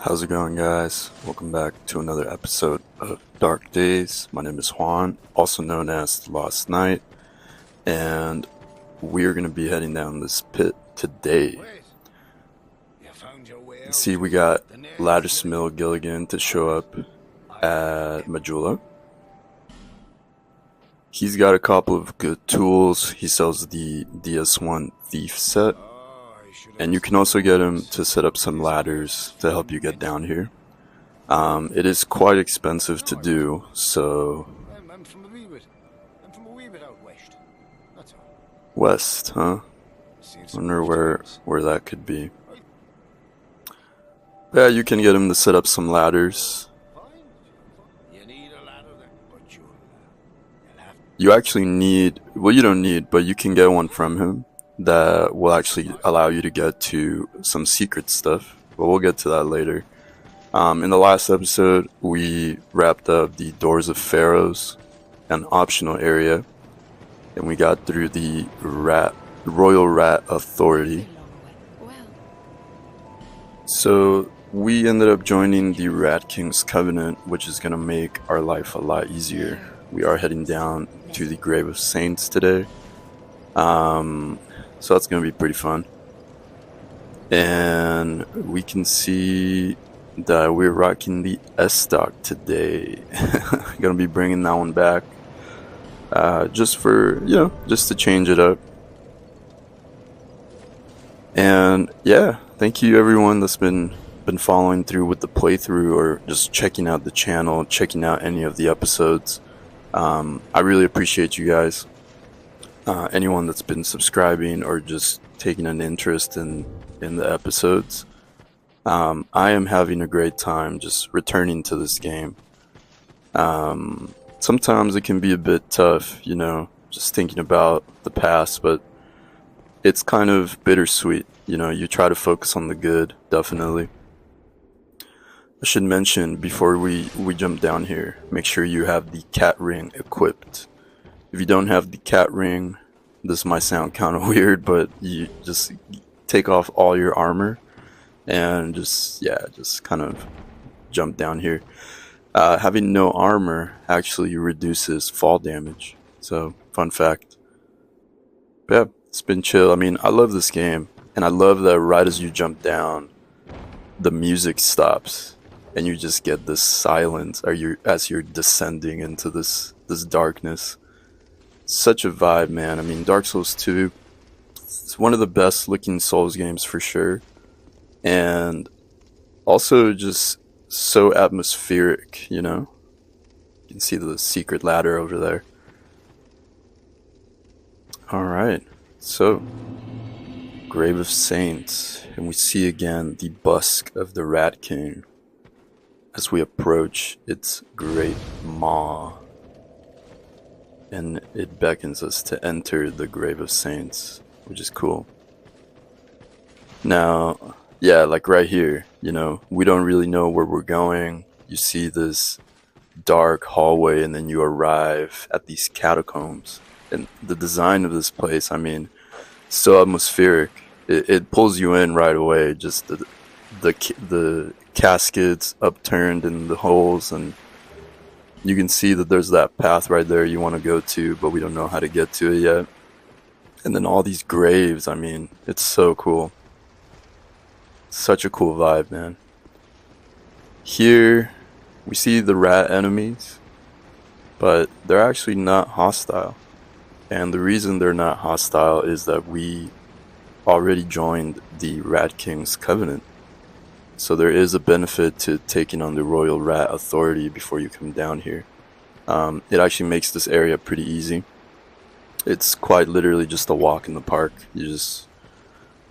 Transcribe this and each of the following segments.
How's it going, guys? Welcome back to another episode of Dark Days. My name is Juan, also known as The Lost Knight, and we're going to be heading down this pit today. You see, we got Laddersmill Gilligan to show up at Majula. He's got a couple of good tools. He sells the DS1 Thief set, and you can also get him to set up some ladders to help you get down here. It is quite expensive to do, so... I'm from a wee bit out west. That's all. West, huh? Wonder where that could be. Yeah, you can get him to set up some ladders. You need a ladder then, but you'll have to. You actually need... Well, you don't need, but you can get one from him that will actually allow you to get to some secret stuff. But we'll get to that later. In the last episode, we wrapped up the Doors of Pharaohs, an optional area, and we got through the Royal Rat Authority. So we ended up joining the Rat King's Covenant, which is going to make our life a lot easier. We are heading down to the Grave of Saints today. So that's going to be pretty fun. And we can see that we're rocking the S-Stock today. Gonna be bringing that one back. Just for, just to change it up. And yeah, thank you everyone that's been following through with the playthrough or just checking out the channel, checking out any of the episodes. I really appreciate you guys. Anyone that's been subscribing or just taking an interest in the episodes. I am having a great time just returning to this game. Sometimes it can be a bit tough, just thinking about the past, but it's kind of bittersweet. You try to focus on the good, definitely. I should mention before we jump down here, make sure you have the cat ring equipped. If you don't have the cat ring, this might sound kind of weird, but you just take off all your armor and just kind of jump down here. Having no armor actually reduces fall damage. So, fun fact. But yeah, it's been chill. I mean, I love this game, and I love that right as you jump down, the music stops, and you just get this silence as you're descending into this darkness. Such a vibe, man. I mean, Dark Souls 2, it's one of the best looking Souls games for sure. And also just so atmospheric, You can see the secret ladder over there. Alright, so Grave of Saints, and we see again the busk of the Rat King as we approach its great maw. And it beckons us to enter the Grave of Saints, which is cool. Now, yeah, like right here, we don't really know where we're going. You see this dark hallway and then you arrive at these catacombs. And the design of this place, I mean, so atmospheric. It pulls you in right away. Just the caskets upturned in the holes, and you can see that there's that path right there you want to go to, but we don't know how to get to it yet. And then all these graves, I mean, it's so cool. Such a cool vibe, man. Here, we see the rat enemies, but they're actually not hostile. And the reason they're not hostile is that we already joined the Rat King's Covenant. So there is a benefit to taking on the Royal Rat Authority before you come down here. It actually makes this area pretty easy. It's quite literally just a walk in the park. You just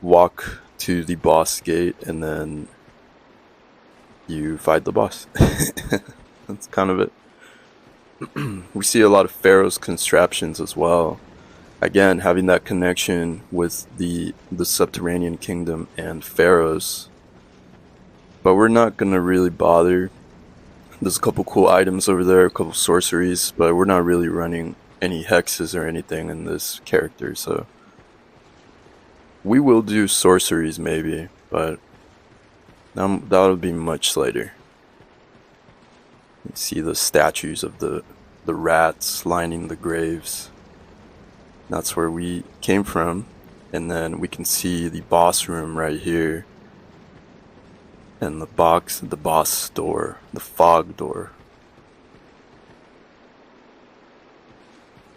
walk to the boss gate and then you fight the boss. That's kind of it. We see a lot of Pharaoh's contraptions as well. Again, having that connection with the subterranean kingdom and Pharaoh's. But we're not gonna really bother. There's a couple cool items over there, a couple sorceries, but we're not really running any hexes or anything in this character, so we will do sorceries maybe, but That'll be much later. You see the statues of the rats lining the graves. That's where we came from. And then we can see the boss room right here. And the boss door, the fog door.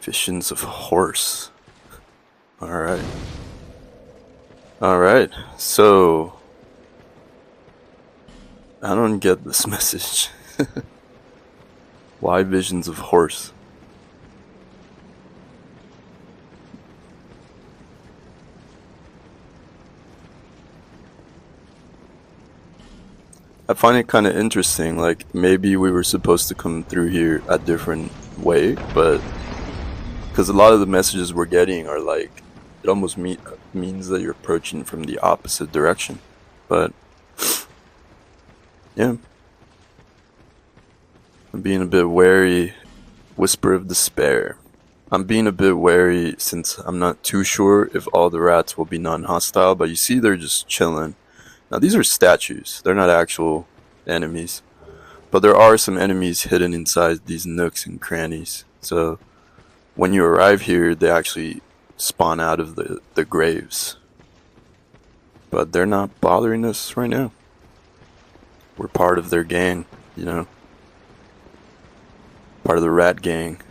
Visions of horse. Alright. Alright, so I don't get this message. Why visions of horse? I find it kind of interesting, like maybe we were supposed to come through here a different way, but because a lot of the messages we're getting are like, it almost means that you're approaching from the opposite direction. But yeah, I'm being a bit wary. Whisper of despair. I'm being a bit wary since I'm not too sure if all the rats will be non-hostile, but you see they're just chilling. Now these are statues, they're not actual enemies, but there are some enemies hidden inside these nooks and crannies. So when you arrive here, they actually spawn out of the graves. But they're not bothering us right now. We're part of their gang, you know? Part of the rat gang.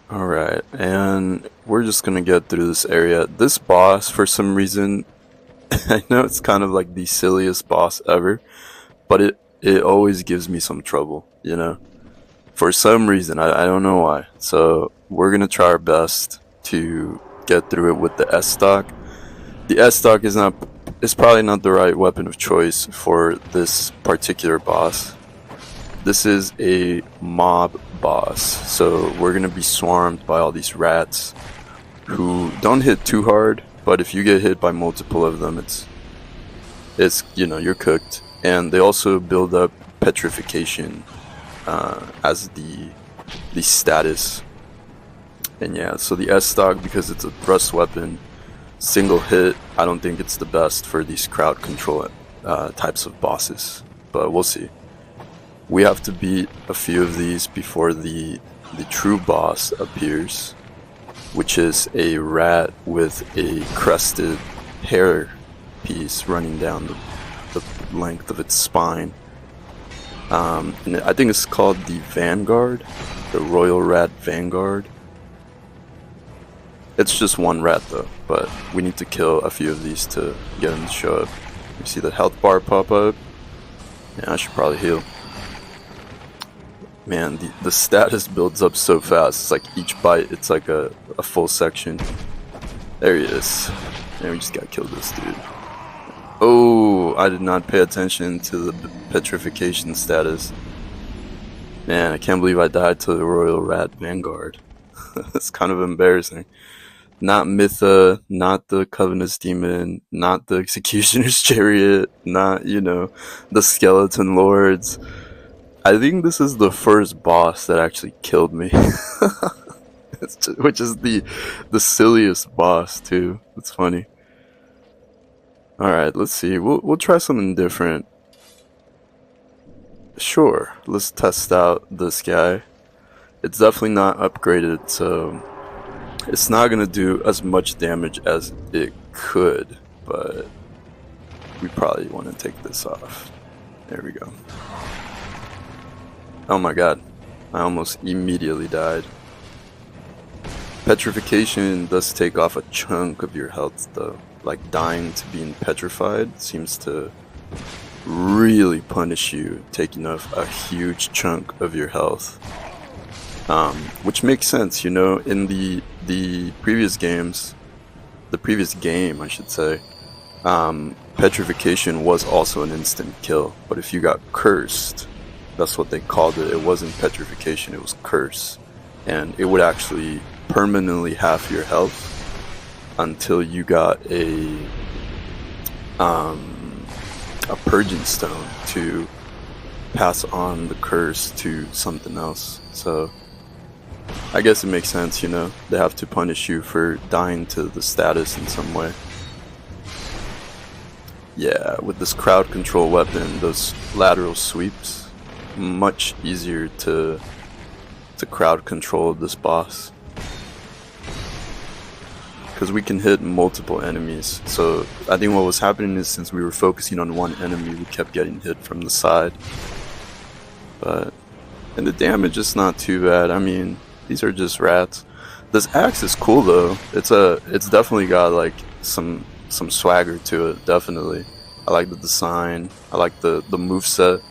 Alright, and we're just gonna get through this area. This boss, for some reason, I know it's kind of like the silliest boss ever, but it always gives me some trouble, you know? For some reason, I don't know why. So we're gonna try our best to get through it with the S-Stock. The S-Stock is probably not the right weapon of choice for this particular boss. This is a mob boss, so we're gonna be swarmed by all these rats who don't hit too hard, but if you get hit by multiple of them, it's you know, you're cooked. And they also build up petrification as the status. And yeah, so the S-Stock, because it's a thrust weapon, single hit, I don't think it's the best for these crowd control types of bosses, but we'll see. We have to beat a few of these before the true boss appears, which is a rat with a crested hair piece running down the length of its spine. And I think it's called the Vanguard, the Royal Rat Vanguard. It's just one rat though, but we need to kill a few of these to get them to show up. You see the health bar pop up? Yeah, I should probably heal. Man, the status builds up so fast. It's like each bite, it's like a full section. There he is. And we just gotta kill this dude. Oh, I did not pay attention to the petrification status. Man, I can't believe I died to the Royal Rat Vanguard. It's kind of embarrassing. Not Mytha, not the Covenant's Demon, not the Executioner's Chariot, not, you know, the Skeleton Lords. I think this is the first boss that actually killed me. Which is the silliest boss too. It's funny. Alright, let's see. We'll try something different. Sure, let's test out this guy. It's definitely not upgraded, so it's not gonna do as much damage as it could, but we probably want to take this off. There we go. Oh my god, I almost immediately died. Petrification does take off a chunk of your health though. Like dying to being petrified seems to really punish you, taking off a huge chunk of your health. Which makes sense, you know, in the previous games, the previous game I should say, petrification was also an instant kill, but if you got cursed, that's what they called it. It wasn't petrification, it was curse. And it would actually permanently half your health until you got a purging stone to pass on the curse to something else. So I guess it makes sense, you know, they have to punish you for dying to the status in some way. Yeah, with this crowd control weapon, those lateral sweeps, much easier to crowd control this boss. Because we can hit multiple enemies. So I think what was happening is since we were focusing on one enemy, we kept getting hit from the side. And the damage is not too bad. I mean, these are just rats. This axe is cool though. It's definitely got like some swagger to it. Definitely, I like the design. I like the moveset.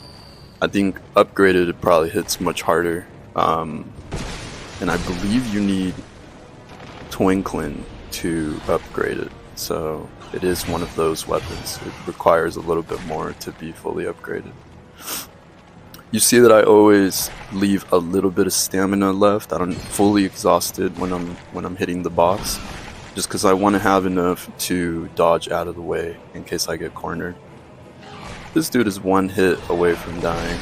I think upgraded it probably hits much harder. And I believe you need Twinkling to upgrade it. So it is one of those weapons. It requires a little bit more to be fully upgraded. You see that I always leave a little bit of stamina left. I don't fully exhausted when I'm hitting the boss, just because I want to have enough to dodge out of the way in case I get cornered. This dude is one hit away from dying.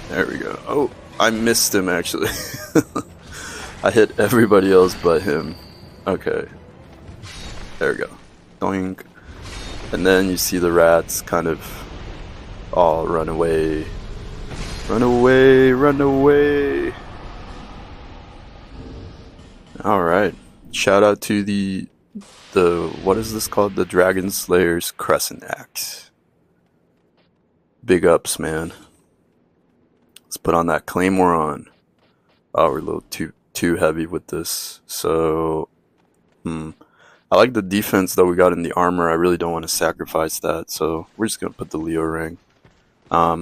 There we go. Oh, I missed him actually. I hit everybody else but him. Okay. There we go. Doink. And then you see the rats kind of all run away. Run away, run away. Alright. Shout out to the what is this called? The Dragon Slayer's Crescent Axe. Big ups, man. Let's put on that Claymore on. Oh, we're a little too heavy with this. So I like the defense that we got in the armor. I really don't want to sacrifice that, so we're just gonna put the Leo ring.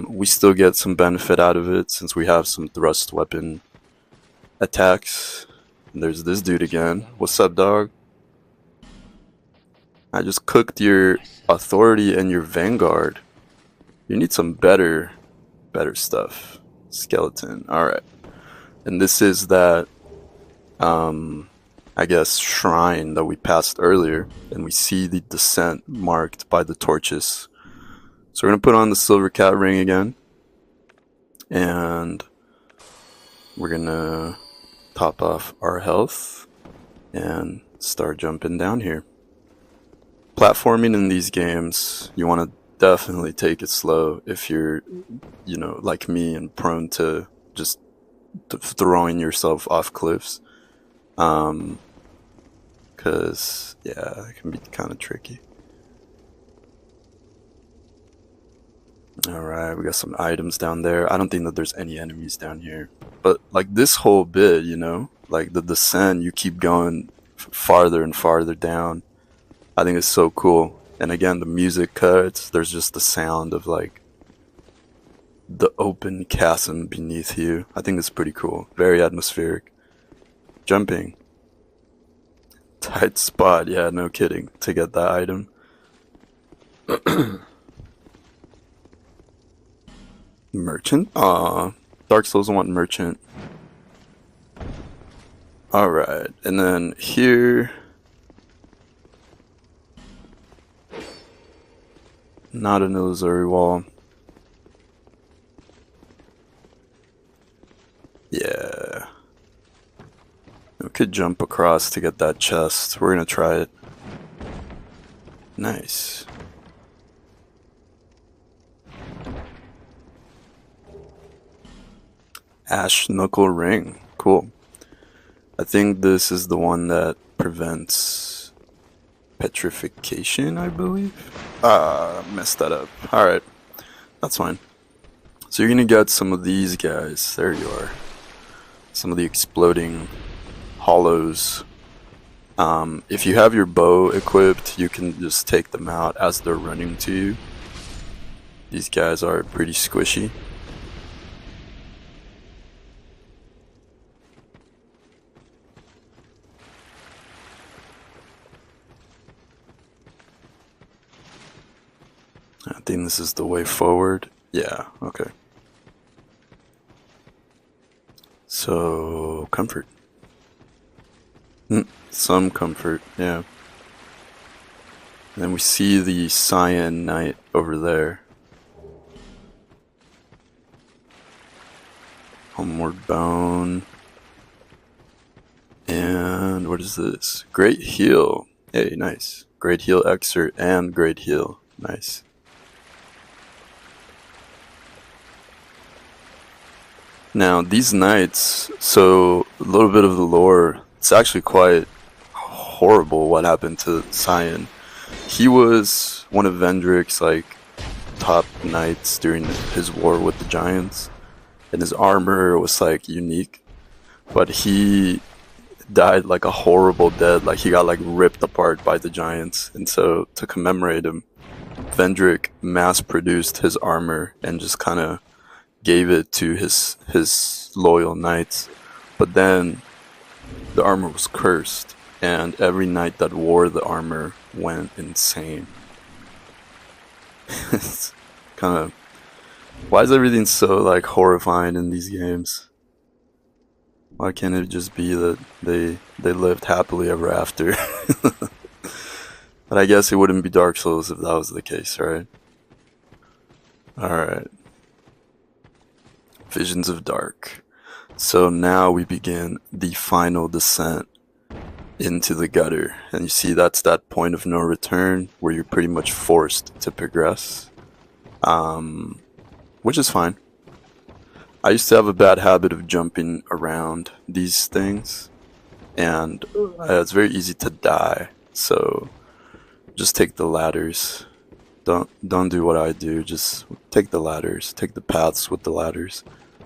We still get some benefit out of it since we have some thrust weapon attacks. And there's this dude again. What's up, dog? I just cooked your authority and your vanguard. You need some better stuff. Skeleton. Alright. And this is that, I guess, shrine that we passed earlier. And we see the descent marked by the torches. So we're going to put on the silver cat ring again. And we're going to top off our health and start jumping down here. Platforming in these games, you want to definitely take it slow if you're, like me and prone to just throwing yourself off cliffs. Because, yeah, it can be kind of tricky. Alright, we got some items down there. I don't think that there's any enemies down here. But, like, this whole bit, like the descent, you keep going farther and farther down. I think it's so cool. And again, the music cuts. There's just the sound of, like, the open chasm beneath you. I think it's pretty cool. Very atmospheric. Jumping. Tight spot. Yeah, no kidding. To get that item. Merchant? Aw. Dark Souls want merchant. Alright. And then here... Not an illusory wall. Yeah. We could jump across to get that chest. We're gonna try it. Nice. Ash Knuckle Ring. Cool. I think this is the one that prevents petrification, I believe. Messed that up. Alright. That's fine. So you're gonna get some of these guys. There you are. Some of the exploding hollows. If you have your bow equipped, you can just take them out as they're running to you. These guys are pretty squishy. I think this is the way forward. Yeah, okay. So, comfort. Some comfort, yeah. And then we see the Cyan Knight over there. Homeward Bone. And what is this? Great Heal. Hey, nice. Great Heal Excerpt and Great Heal. Nice. Now, these knights, so a little bit of the lore, it's actually quite horrible what happened to Cyan. He was one of Vendrick's like top knights during his war with the giants, and his armor was like unique, but he died like a horrible death. Like he got like ripped apart by the giants, and so to commemorate him, Vendrick mass produced his armor and just kind of gave it to his loyal knights. But then the armor was cursed, and every knight that wore the armor went insane. It's kind of, why is everything so like horrifying in these games? Why can't it just be that they lived happily ever after? But I guess it wouldn't be Dark Souls if that was the case, right? Alright. Visions of Dark. So now we begin the final descent into the gutter. And you see that's that point of no return where you're pretty much forced to progress. Which is fine. I used to have a bad habit of jumping around these things. And it's very easy to die. So just take the ladders. Don't do what I do. Just take the ladders. Take the paths with the ladders.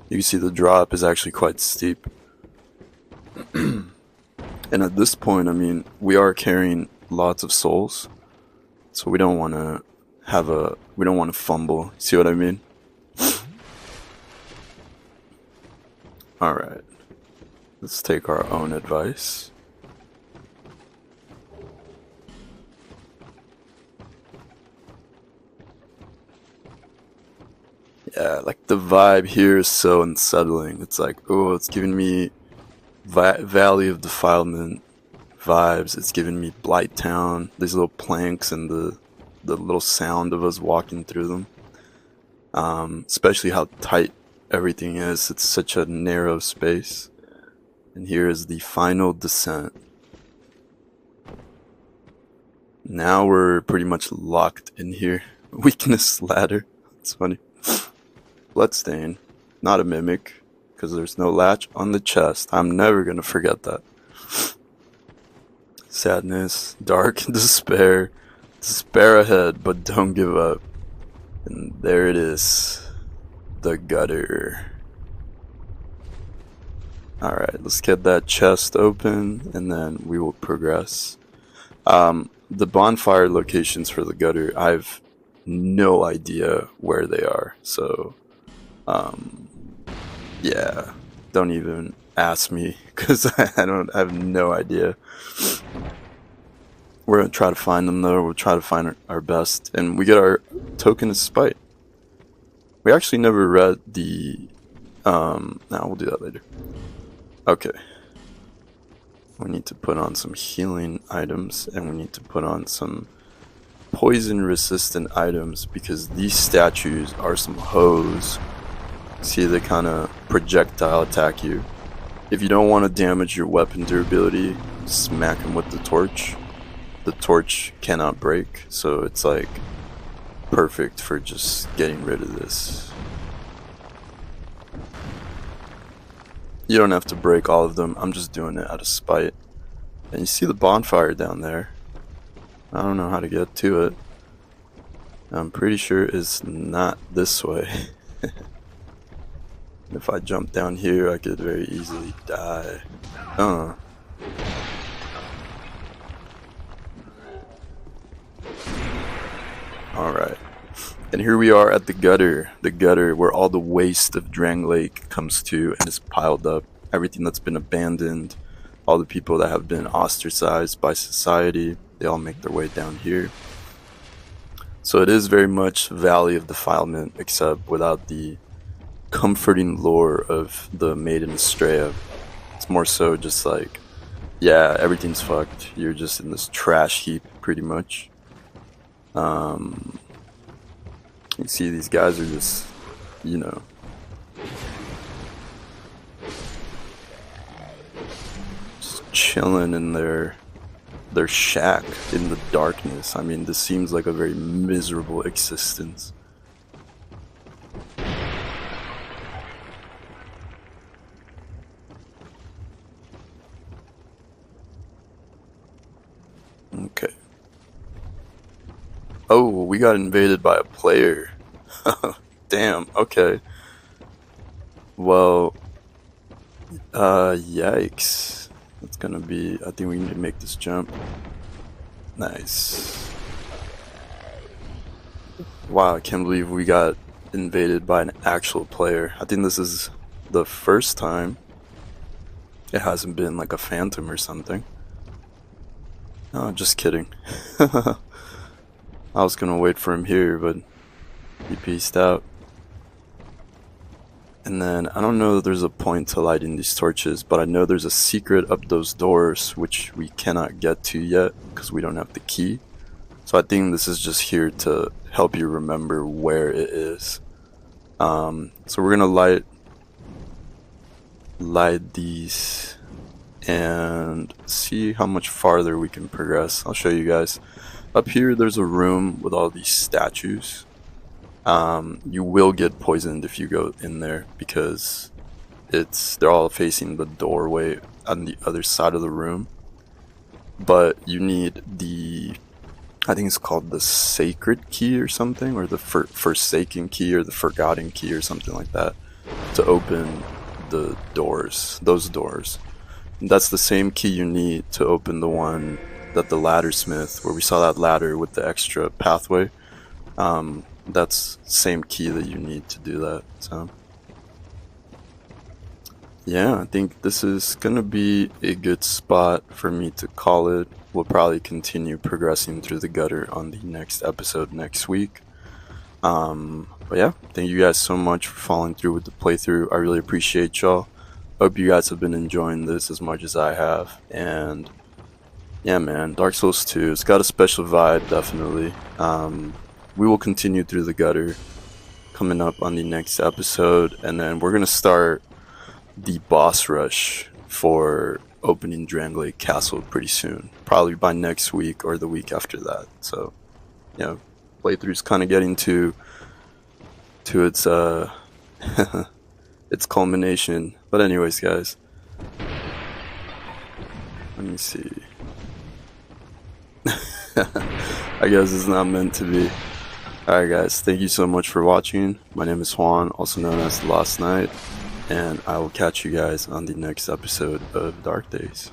You can see the drop is actually quite steep. And at this point, I mean, we are carrying lots of souls. So we don't want to we don't want to fumble. See what I mean? Alright. Let's take our own advice. Yeah, like the vibe here is so unsettling. It's like, oh, it's giving me Valley of Defilement vibes. It's giving me Blight Town. These little planks and the little sound of us walking through them. Especially how tight everything is. It's such a narrow space. And here is the final descent. Now we're pretty much locked in here. Weakness ladder. It's funny. Bloodstain, not a mimic, because there's no latch on the chest. I'm never gonna forget that. Sadness, dark, despair. Despair ahead, but don't give up. And there it is. The gutter. Alright, let's get that chest open, and then we will progress. The bonfire locations for the gutter, I've no idea where they are, so yeah, don't even ask me, because I have no idea. We're gonna try to find them though. We'll try to find our best, and we get our token of spite. We actually never read the no, we'll do that later. Okay, we need to put on some healing items, and we need to put on some poison resistant items, because these statues are some hoes. See, they kind of projectile attack you. If you don't want to damage your weapon durability, smack them with the torch. The torch cannot break, so it's like perfect for just getting rid of this. You don't have to break all of them. I'm just doing it out of spite. And you see the bonfire down there. I don't know how to get to it. I'm pretty sure it's not this way. If I jump down here, I could very easily die. Alright. And here we are at the gutter where all the waste of Drang Lake comes to and is piled up. Everything that's been abandoned, all the people that have been ostracized by society, they all make their way down here. So it is very much Valley of Defilement, except without the comforting lore of the Maiden Estrella. It's more so just like, yeah, everything's fucked. You're just in this trash heap, pretty much. You see these guys are just, you know, just chilling in their their shack in the darkness. I mean, this seems like a very miserable existence. Okay. Oh, we got invaded by a player. Damn, okay. Well, yikes. That's gonna be, I think we need to make this jump. Nice. Wow, I can't believe we got invaded by an actual player. I think this is the first time it hasn't been like a phantom or something. Oh, just kidding. I was gonna wait for him here, but he peaced out. And then, I don't know if there's a point to lighting these torches, but I know there's a secret up those doors, which we cannot get to yet, because we don't have the key. So I think this is just here to help you remember where it is. So we're gonna light these and see how much farther we can progress. I'll show you guys. Up here, there's a room with all these statues. You will get poisoned if you go in there because they're all facing the doorway on the other side of the room. But you need I think it's called the sacred key or something, or the forsaken key or the forgotten key or something like that, to open the doors, those doors. And that's the same key you need to open the one that the laddersmith, where we saw that ladder with the extra pathway. That's the same key that you need to do that. So yeah, I think this is gonna be a good spot for me to call it. We'll probably continue progressing through the gutter on the next episode next week. But yeah, thank you guys so much for following through with the playthrough. I really appreciate y'all. Hope you guys have been enjoying this as much as I have. And yeah, man, Dark Souls 2, it's got a special vibe, definitely. We will continue through the gutter coming up on the next episode, and then we're gonna start the boss rush for opening Drangley Castle pretty soon, probably by next week or the week after that. So yeah, playthrough's kind of getting to its its culmination. But anyways, guys, let me see. I guess it's not meant to be. Alright guys, thank you so much for watching. My name is Juan, also known as The Last Knight, and I will catch you guys on the next episode of Dark Days.